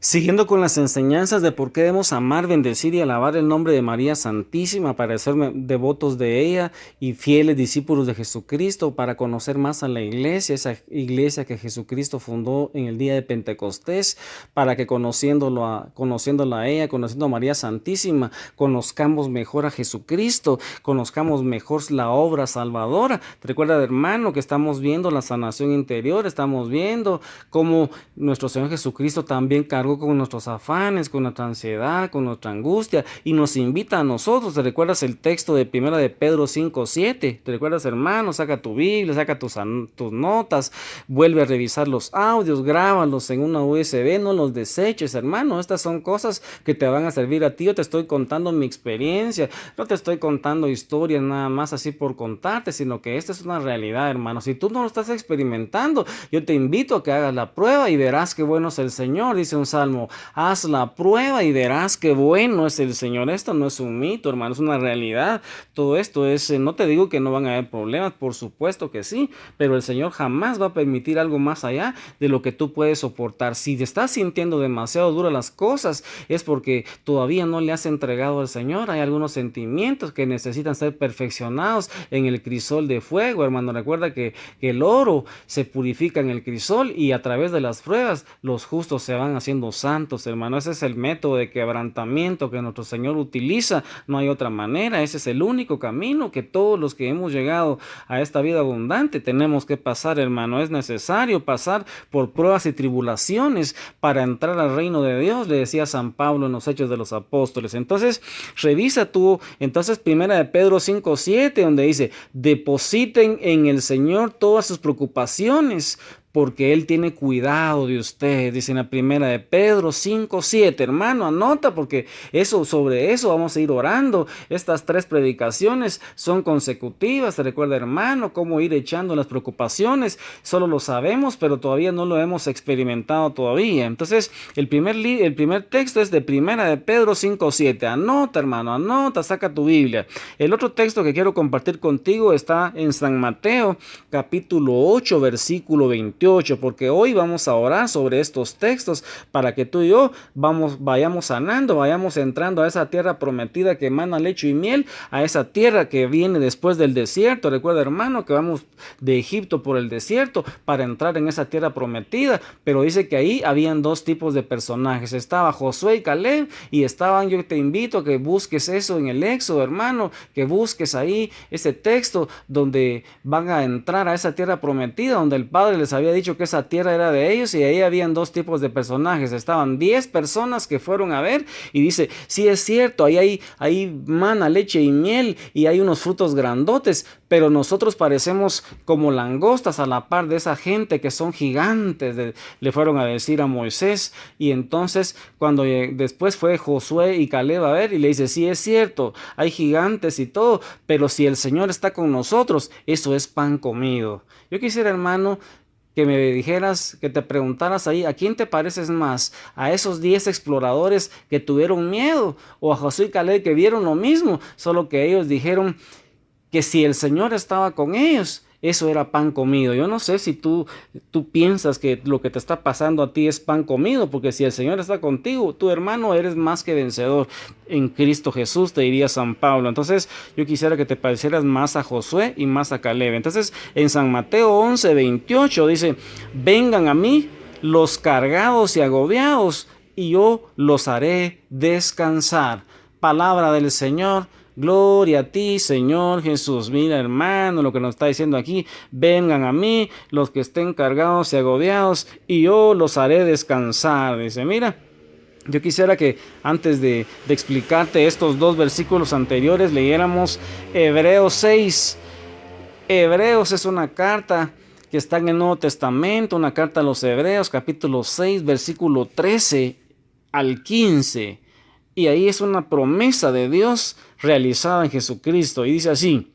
Siguiendo con las enseñanzas de por qué debemos amar, bendecir y alabar el nombre de María Santísima para ser devotos de ella y fieles discípulos de Jesucristo, para conocer más a la iglesia, esa iglesia que Jesucristo fundó en el día de Pentecostés, para que conociéndola a ella, conociendo a María Santísima, conozcamos mejor a Jesucristo, conozcamos mejor la obra salvadora. ¿Te recuerdas, hermano, que estamos viendo la sanación interior? Estamos viendo cómo nuestro Señor Jesucristo también cargó con nuestros afanes, con nuestra ansiedad, con nuestra angustia, y nos invita a nosotros. ¿Te recuerdas el texto de Primera de Pedro 5:7? ¿Te recuerdas, hermano? Saca tu Biblia, saca tus notas, vuelve a revisar los audios, grábalos en una USB, no los deseches, hermano. Estas son cosas que te van a servir a ti. Yo te estoy contando mi experiencia, no te estoy contando historias nada más así por contarte, sino que esta es una realidad, hermano. Si tú no lo estás experimentando, yo te invito a que hagas la prueba y verás qué bueno es el Señor. Dice un salmo: haz la prueba y verás qué bueno es el Señor. Esto no es un mito, hermano, es una realidad. Todo esto es, no te digo que no van a haber problemas, por supuesto que sí, pero el Señor jamás va a permitir algo más allá de lo que tú puedes soportar. Si te estás sintiendo demasiado duras las cosas, es porque todavía no le has entregado al Señor. Hay algunos sentimientos que necesitan ser perfeccionados en el crisol de fuego, hermano. Recuerda que el oro se purifica en el crisol, y a través de las pruebas los justos se van haciendo santos, hermano. Ese es el método de quebrantamiento que nuestro Señor utiliza. No hay otra manera. Ese es el único camino que todos los que hemos llegado a esta vida abundante tenemos que pasar, hermano. Es necesario pasar por pruebas y tribulaciones para entrar al reino de Dios, le decía San Pablo en los Hechos de los Apóstoles. Entonces, revisa tú, Primera de Pedro 5:7, donde dice: depositen en el Señor todas sus preocupaciones, porque Él tiene cuidado de ustedes. Dice en la Primera de Pedro 5:7, hermano, anota, porque sobre eso vamos a ir orando. Estas tres predicaciones son consecutivas. ¿Te recuerda, hermano, cómo ir echando las preocupaciones? Solo lo sabemos, pero todavía no lo hemos experimentado todavía. Entonces, el primer texto es de Primera de Pedro 5:7. Anota, hermano, anota, saca tu Biblia. El otro texto que quiero compartir contigo está en San Mateo, capítulo 8, versículo 28, porque hoy vamos a orar sobre estos textos para que tú y yo vayamos sanando, vayamos entrando a esa tierra prometida que emana leche y miel, a esa tierra que viene después del desierto. Recuerda, hermano, que vamos de Egipto por el desierto para entrar en esa tierra prometida, pero dice que ahí habían dos tipos de personajes: estaba Josué y Caleb, y yo te invito a que busques eso en el Éxodo, hermano, que busques ahí ese texto donde van a entrar a esa tierra prometida, donde el Padre les había dicho que esa tierra era de ellos, y ahí habían dos tipos de personajes. Estaban 10 personas que fueron a ver, y dice: sí, es cierto, ahí mana leche y miel, y hay unos frutos grandotes, pero nosotros parecemos como langostas a la par de esa gente que son gigantes, le fueron a decir a Moisés. Y entonces cuando después fue Josué y Caleb a ver, y le dice: sí, es cierto, hay gigantes y todo, pero si el Señor está con nosotros, eso es pan comido. Yo quisiera, hermano, que me dijeras, que te preguntaras ahí: ¿a quién te pareces más? ¿A esos 10 exploradores que tuvieron miedo? ¿O a Josué y Caleb, que vieron lo mismo, solo que ellos dijeron que si el Señor estaba con ellos, eso era pan comido? Yo no sé si tú piensas que lo que te está pasando a ti es pan comido, porque si el Señor está contigo, tu hermano, eres más que vencedor en Cristo Jesús, te diría San Pablo. Entonces, yo quisiera que te parecieras más a Josué y más a Caleb. Entonces, en San Mateo 11:28 dice: vengan a mí los cargados y agobiados, y yo los haré descansar. Palabra del Señor. Gloria a ti, Señor Jesús. Mira, hermano, lo que nos está diciendo aquí: vengan a mí los que estén cargados y agobiados, y yo los haré descansar. Dice, mira, yo quisiera que antes de explicarte estos dos versículos anteriores, leyéramos Hebreos 6. Hebreos es una carta que está en el Nuevo Testamento, una carta a los Hebreos, capítulo 6, versículo 13 al 15. Y ahí es una promesa de Dios realizada en Jesucristo. Y dice así: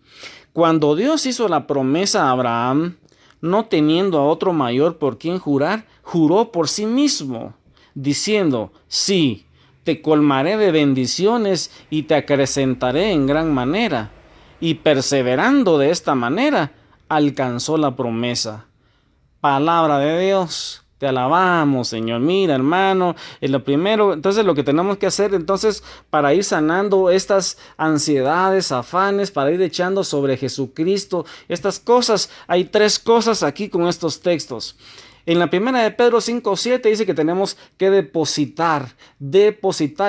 cuando Dios hizo la promesa a Abraham, no teniendo a otro mayor por quien jurar, juró por sí mismo, diciendo: sí, te colmaré de bendiciones y te acrecentaré en gran manera. Y perseverando de esta manera, alcanzó la promesa. Palabra de Dios. Te alabamos, Señor. Mira, hermano, lo primero, entonces lo que tenemos que hacer entonces para ir sanando estas ansiedades, afanes, para ir echando sobre Jesucristo estas cosas, hay tres cosas aquí con estos textos. En la primera de Pedro 5:7 dice que tenemos que depositar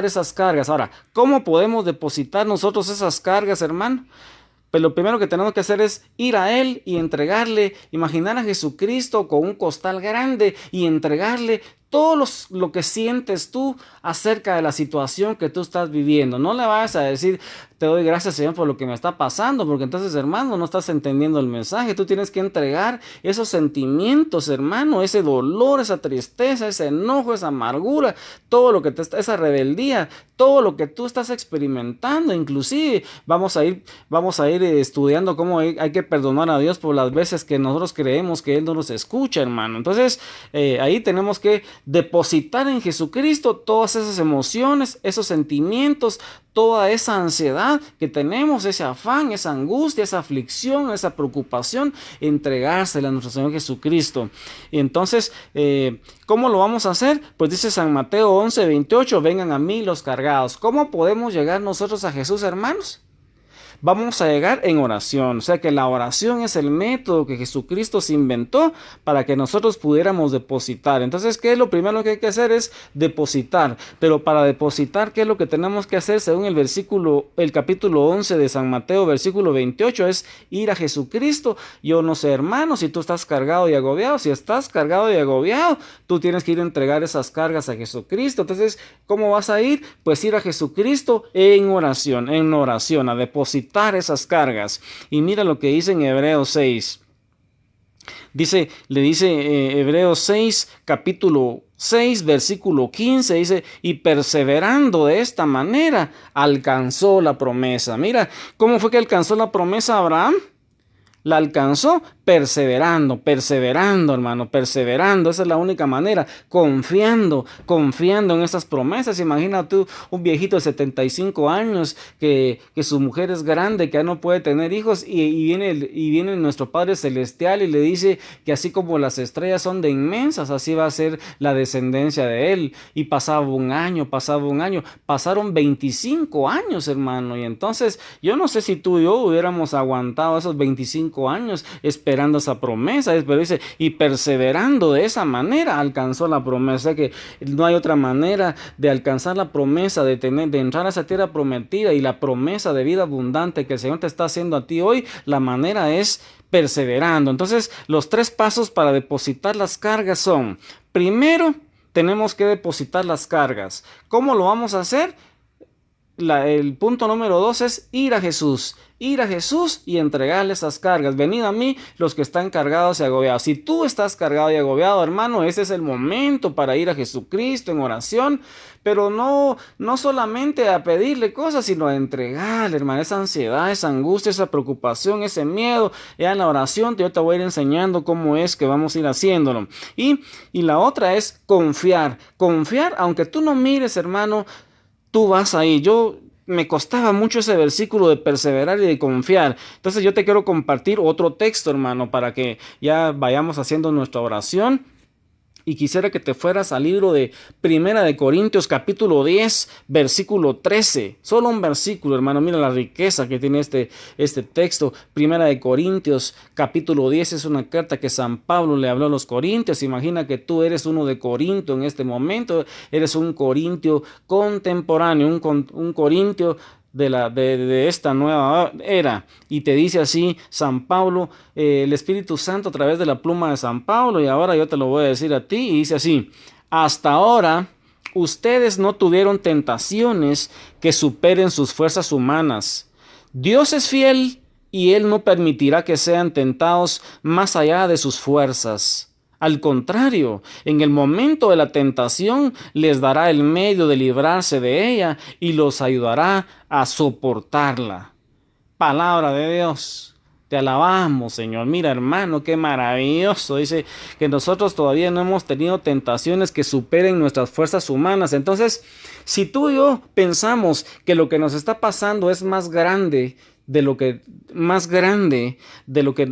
esas cargas. Ahora, ¿cómo podemos depositar nosotros esas cargas, hermano? Pues lo primero que tenemos que hacer es ir a Él y entregarle, imaginar a Jesucristo con un costal grande y entregarle todo lo que sientes tú acerca de la situación que tú estás viviendo. No le vayas a decir, te doy gracias, Señor, por lo que me está pasando, porque entonces, hermano, no estás entendiendo el mensaje. Tú tienes que entregar esos sentimientos, hermano, ese dolor, esa tristeza, ese enojo, esa amargura, todo lo que esa rebeldía, todo lo que tú estás experimentando. Inclusive vamos a ir estudiando cómo hay que perdonar a Dios por las veces que nosotros creemos que Él no nos escucha, hermano. Entonces, ahí tenemos que depositar en Jesucristo todas esas emociones, esos sentimientos, toda esa ansiedad que tenemos, ese afán, esa angustia, esa aflicción, esa preocupación, entregársela a nuestro Señor Jesucristo. Y entonces, ¿cómo lo vamos a hacer? Pues dice San Mateo 11:28, vengan a mí los cargados. ¿Cómo podemos llegar nosotros a Jesús, hermanos? Vamos a llegar en oración. O sea que la oración es el método que Jesucristo se inventó para que nosotros pudiéramos depositar. Entonces, ¿qué es lo primero que hay que hacer? Es depositar. Pero para depositar, ¿qué es lo que tenemos que hacer? Según el capítulo 11 de San Mateo, versículo 28, es ir a Jesucristo. Yo no sé, hermano, si tú estás cargado y agobiado. Si estás cargado y agobiado, tú tienes que ir a entregar esas cargas a Jesucristo. Entonces, ¿cómo vas a ir? Pues ir a Jesucristo en oración, a depositar esas cargas. Y mira lo que dice en Hebreos 6. Le dice Hebreos 6, capítulo 6, versículo 15, dice, y perseverando de esta manera, alcanzó la promesa. Mira, ¿cómo fue que alcanzó la promesa Abraham? La alcanzó perseverando, hermano, perseverando. Esa es la única manera, confiando en esas promesas. Imagina tú un viejito de 75 años que su mujer es grande, que ya no puede tener hijos y viene nuestro Padre Celestial y le dice que así como las estrellas son de inmensas, así va a ser la descendencia de él. Y pasaba un año, pasaron 25 años, hermano. Y entonces yo no sé si tú y yo hubiéramos aguantado esos 25 años esperando esa promesa, pero dice, y perseverando de esa manera alcanzó la promesa. Que no hay otra manera de alcanzar la promesa, de entrar a esa tierra prometida y la promesa de vida abundante que el Señor te está haciendo a ti hoy. La manera es perseverando. Entonces, los tres pasos para depositar las cargas son: primero, tenemos que depositar las cargas. ¿Cómo lo vamos a hacer? El punto número 2 es ir a Jesús y entregarle esas cargas. Venid a mí los que están cargados y agobiados. Si tú estás cargado y agobiado, hermano, ese es el momento para ir a Jesucristo en oración, pero no solamente a pedirle cosas, sino a entregarle, hermano, esa ansiedad, esa angustia, esa preocupación, ese miedo. Ya en la oración yo te voy a ir enseñando cómo es que vamos a ir haciéndolo. Y la otra es confiar, aunque tú no mires, hermano, tú vas ahí. Me costaba mucho ese versículo de perseverar y de confiar. Entonces yo te quiero compartir otro texto, hermano, para que ya vayamos haciendo nuestra oración. Y quisiera que te fueras al libro de Primera de Corintios, capítulo 10, versículo 13. Solo un versículo, hermano. Mira la riqueza que tiene este texto. Primera de Corintios, capítulo 10, es una carta que San Pablo le habló a los corintios. Imagina que tú eres uno de Corinto en este momento. Eres un corintio contemporáneo, un corintio de esta nueva era. Y te dice así San Pablo, el Espíritu Santo a través de la pluma de San Pablo, y ahora yo te lo voy a decir a ti, y dice así: hasta ahora ustedes no tuvieron tentaciones que superen sus fuerzas humanas. Dios es fiel y Él no permitirá que sean tentados más allá de sus fuerzas. Al contrario, en el momento de la tentación les dará el medio de librarse de ella y los ayudará a soportarla. Palabra de Dios. Te alabamos, Señor. Mira, hermano, qué maravilloso. Dice que nosotros todavía no hemos tenido tentaciones que superen nuestras fuerzas humanas. Entonces, si tú y yo pensamos que lo que nos está pasando es más grande, de lo que más grande de lo que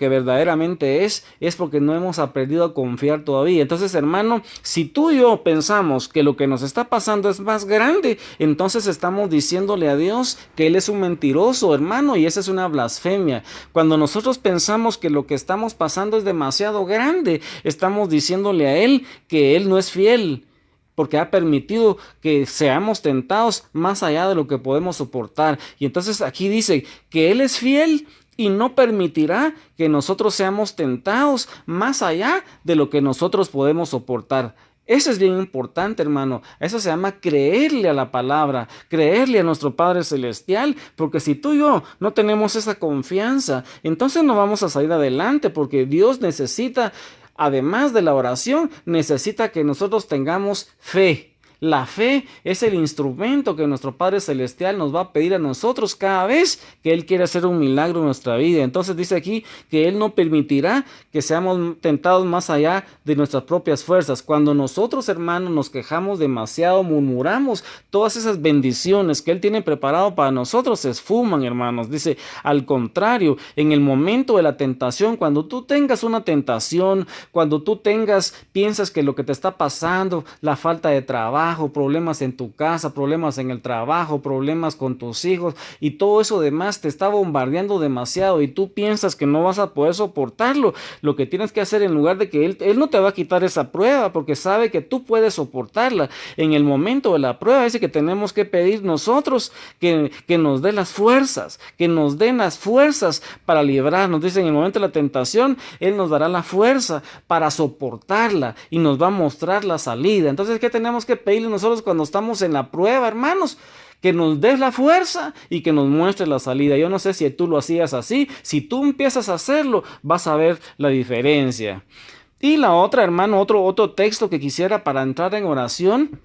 verdaderamente es porque no hemos aprendido a confiar todavía. Entonces, hermano, si tú y yo pensamos que lo que nos está pasando es más grande, entonces estamos diciéndole a Dios que Él es un mentiroso, hermano, y esa es una blasfemia. Cuando nosotros pensamos que lo que estamos pasando es demasiado grande, estamos diciéndole a Él que Él no es fiel, porque ha permitido que seamos tentados más allá de lo que podemos soportar. Y entonces aquí dice que Él es fiel y no permitirá que nosotros seamos tentados más allá de lo que nosotros podemos soportar. Eso es bien importante, hermano. Eso se llama creerle a la palabra, creerle a nuestro Padre Celestial, porque si tú y yo no tenemos esa confianza, entonces no vamos a salir adelante, porque Dios necesita, además de la oración, necesita que nosotros tengamos fe. La fe es el instrumento que nuestro Padre Celestial nos va a pedir a nosotros cada vez que Él quiere hacer un milagro en nuestra vida. Entonces dice aquí que Él no permitirá que seamos tentados más allá de nuestras propias fuerzas. Cuando nosotros, hermanos, nos quejamos demasiado, murmuramos, todas esas bendiciones que Él tiene preparado para nosotros se esfuman, hermanos. Dice, al contrario, en el momento de la tentación, cuando tú tengas una tentación, cuando tú piensas que lo que te está pasando, la falta de trabajo, problemas en tu casa, problemas en el trabajo, problemas con tus hijos y todo eso demás te está bombardeando demasiado y tú piensas que no vas a poder soportarlo, lo que tienes que hacer, en lugar de que Él no te va a quitar esa prueba porque sabe que tú puedes soportarla, en el momento de la prueba dice que tenemos que pedir nosotros que nos dé las fuerzas, que nos den las fuerzas para librarnos. Dice, en el momento de la tentación Él nos dará la fuerza para soportarla y nos va a mostrar la salida. Entonces, ¿qué tenemos que pedir nosotros cuando estamos en la prueba, hermanos? Que nos des la fuerza y que nos muestre la salida. Yo no sé si tú lo hacías así. Si tú empiezas a hacerlo, vas a ver la diferencia. Y la otra, hermano, otro texto que quisiera para entrar en oración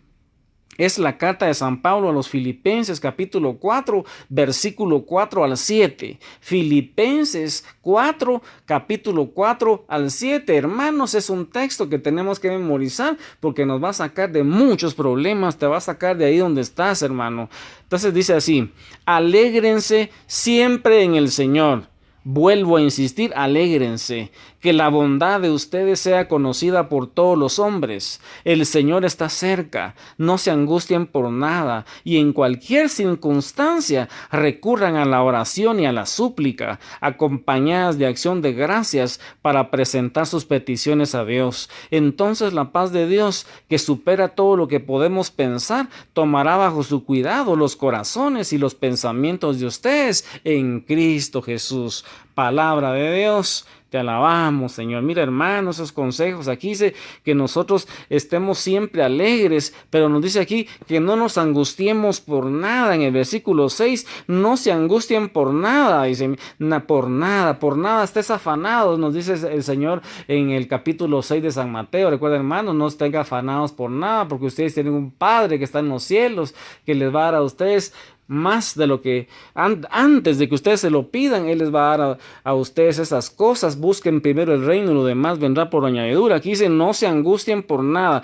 es la carta de San Pablo a los Filipenses, capítulo 4, versículo 4 al 7. Filipenses 4, capítulo 4 al 7. Hermanos, es un texto que tenemos que memorizar porque nos va a sacar de muchos problemas, te va a sacar de ahí donde estás, hermano. Entonces dice así, alégrense siempre en el Señor. Vuelvo a insistir, alégrense, que la bondad de ustedes sea conocida por todos los hombres. El Señor está cerca, no se angustien por nada, y en cualquier circunstancia recurran a la oración y a la súplica, acompañadas de acción de gracias para presentar sus peticiones a Dios. Entonces la paz de Dios, que supera todo lo que podemos pensar, tomará bajo su cuidado los corazones y los pensamientos de ustedes en Cristo Jesús. Palabra de Dios, te alabamos, Señor. Mira, hermanos, esos consejos. Aquí dice que nosotros estemos siempre alegres, pero nos dice aquí que no nos angustiemos por nada. En el versículo 6, no se angustien por nada. Dice, por nada estés afanados, nos dice el Señor en el capítulo 6 de San Mateo. Recuerden, hermanos, no estén afanados por nada, porque ustedes tienen un Padre que está en los cielos, que les va a dar a ustedes más de lo que antes de que ustedes se lo pidan. Él les va a dar a ustedes esas cosas. Busquen primero el reino y lo demás vendrá por añadidura. Aquí dice, no se angustien por nada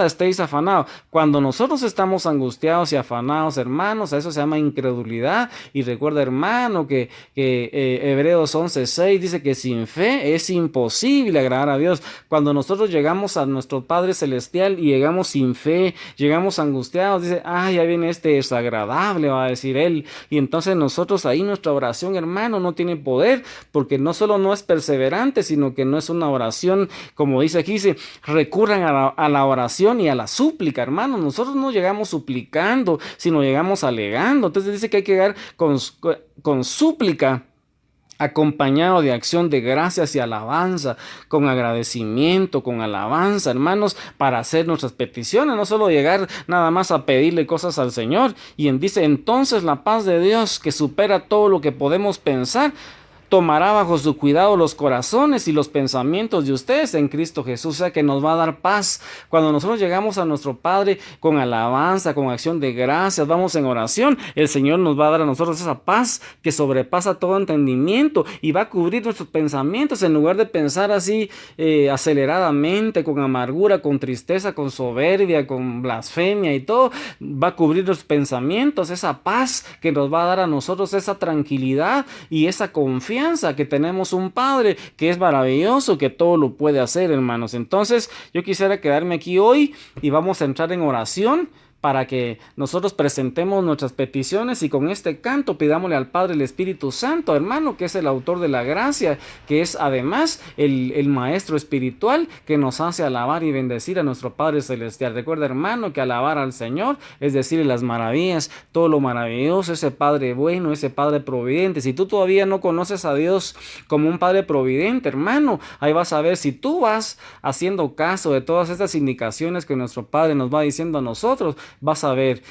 estéis afanados. Cuando nosotros estamos angustiados y afanados, hermanos, a eso se llama incredulidad. Y recuerda, hermano, que Hebreos 11:6 dice que sin fe es imposible agradar a Dios. Cuando nosotros llegamos a nuestro Padre Celestial y llegamos sin fe, llegamos angustiados, dice, ya viene este desagradable, va a decir él. Y entonces nosotros ahí, nuestra oración, hermano, no tiene poder, porque no solo no es perseverante, sino que no es una oración, como dice aquí, dice, recurran a la oración y a la súplica, hermano. Nosotros no llegamos suplicando, sino llegamos alegando. Entonces dice que hay que llegar con súplica, acompañado de acción de gracias y alabanza, con agradecimiento, con alabanza, hermanos, para hacer nuestras peticiones, no solo llegar nada más a pedirle cosas al Señor. Y dice, entonces la paz de Dios, que supera todo lo que podemos pensar, tomará bajo su cuidado los corazones y los pensamientos de ustedes en Cristo Jesús, o sea que nos va a dar paz. Cuando nosotros llegamos a nuestro Padre con alabanza, con acción de gracias, vamos en oración, el Señor nos va a dar a nosotros esa paz que sobrepasa todo entendimiento y va a cubrir nuestros pensamientos en lugar de pensar así aceleradamente, con amargura, con tristeza, con soberbia, con blasfemia y todo. Va a cubrir los pensamientos, esa paz que nos va a dar a nosotros, esa tranquilidad y esa confianza que tenemos un Padre que es maravilloso, que todo lo puede hacer, hermanos. Entonces yo quisiera quedarme aquí hoy y vamos a entrar en oración para que nosotros presentemos nuestras peticiones y con este canto pidámosle al Padre el Espíritu Santo, hermano, que es el autor de la gracia, que es además el maestro espiritual que nos hace alabar y bendecir a nuestro Padre Celestial. Recuerda, hermano, que alabar al Señor es decir las maravillas, todo lo maravilloso, ese Padre bueno, ese Padre providente. Si tú todavía no conoces a Dios como un Padre providente, hermano, ahí vas a ver si tú vas haciendo caso de todas estas indicaciones que nuestro Padre nos va diciendo a nosotros. Vas a ver,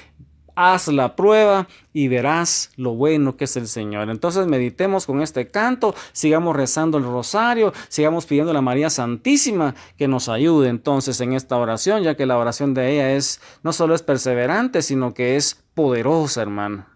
haz la prueba y verás lo bueno que es el Señor. Entonces meditemos con este canto, sigamos rezando el rosario, sigamos pidiendo a la María Santísima que nos ayude entonces en esta oración, ya que la oración de ella no solo es perseverante, sino que es poderosa, hermano.